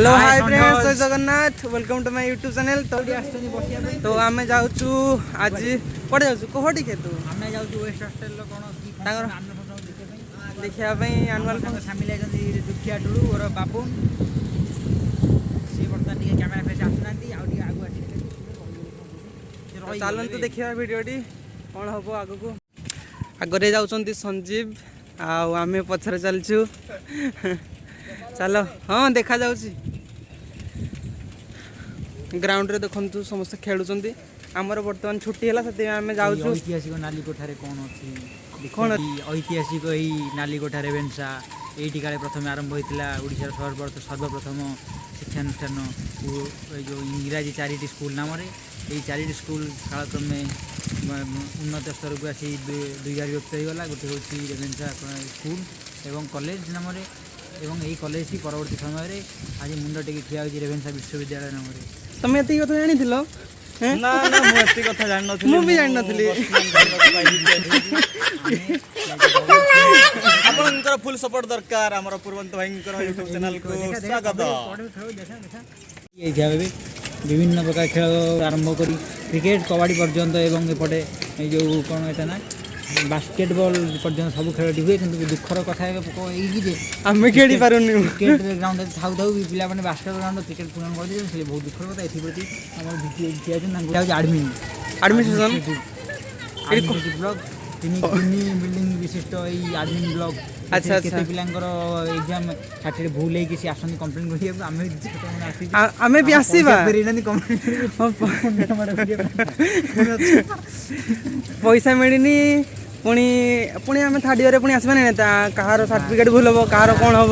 Hello hi friends, जय Jagannath, welcome to my YouTube channel. तो आम जाऊँ आज कौटे जाऊँ कहटी के तू आम जाऊँ वेस्ट हस्टेल कौन देखा आनुआल सामिल दुखिया टुड़ू और बाबुन सी बर्तमान कैमेरा फेस आसुना आगे चलतु देखा भिडियोटी कौन हम आग को आगे जाऊँ संजीव आम पछरे चलचु चलो हाँ देखा जाऊँ ग्राउंड रे देखु समस्त खेलुंट आमर बर्तमान छुट्टी है से आम जाऊँ ऐतिहासिक नाली कोठारे कौन अच्छी कौन ऐतिहासिक यही नाली कोठा रेवेन्सा यही काले प्रथम आरंभ होता ओडिशार सर्वप्रथम शिक्षानुष्ठान जो इंग्राजी 4टी स्कूल नाम यही 4टी स्कूल कालक्रमे उन्नत स्तर को आसी 2 विभक्त होगा। गोटे हूँ रेवेन्सा स्कूल एवं कॉलेज नाम एवं यही कॉलेज की परवर्ती समय आज मुंड टेक ठिया हो रेवेन्सा विश्वविद्यालय नाम तुम ये कथा जानी ना ना मुझे कथा जान भी जान आपनकर फुल सपोर्ट दरकार हमर पूर्वंत भाईंकर यूट्यूब चैनल को स्वागत। विभिन्न प्रकार खेल आरंभ करी क्रिकेट कबाड़ी पर्यंत एवं एपटे जो कौन एटा ना बास्केटबॉल पर्यंत सब खेल हुए कि दुखर कथा ये आम खेली पारुनी क्रिकेट ग्राउंड थाऊ थाऊ पिला मैंने बास्केटबॉल ग्राउंड क्रिकेट पूर्ण कर दे बहुत दुखर कथा एप्रति एडमिनिस्ट्रेटिव ब्लॉक तीन बिल्डिंग विशिष्ट यही आडमिन ब्लॉक। अच्छा अच्छा पिलांकर एग्जाम छाटी भूल होगी सी आसती कंप्लेन करें आमे भी आसीबा पैसा मिलनी पुणी पुणी आम थर्ड इयर पुणी आसबा ना कहार सर्टिफिकेट भूल हम कहार कौन हम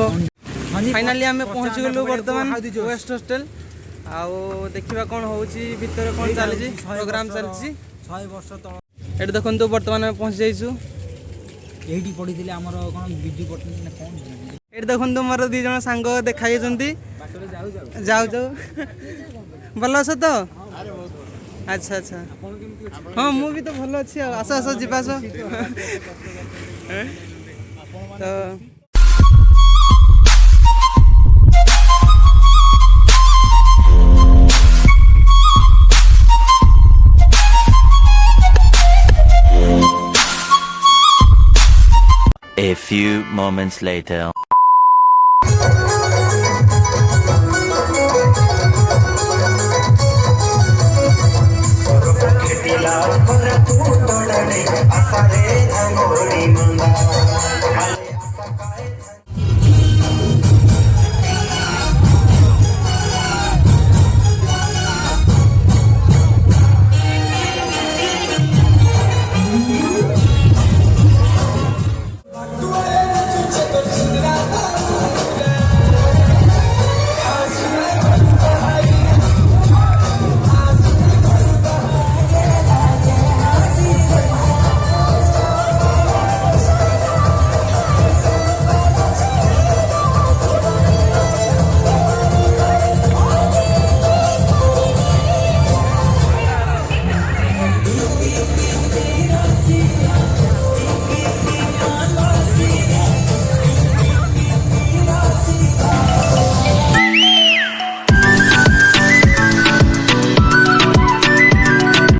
फाइनाली आम पहुँची गलु बर्तमान वेस्ट हॉस्टल आउ देखा कौन होची भितर कौन चली प्रोग्राम चलती 6 वर्ष तल ये देखो बर्तमान आम पहुँची जाइछु यही पढ़ी आमर कौन विजु पट्टनायक कौन ये देखो मोर 2 जन सांग देखाई जाऊ जाऊ भल अस तो अच्छा अच्छा हाँ मु भी तो भल अच्छी आस आस जीवास तो A few moments later.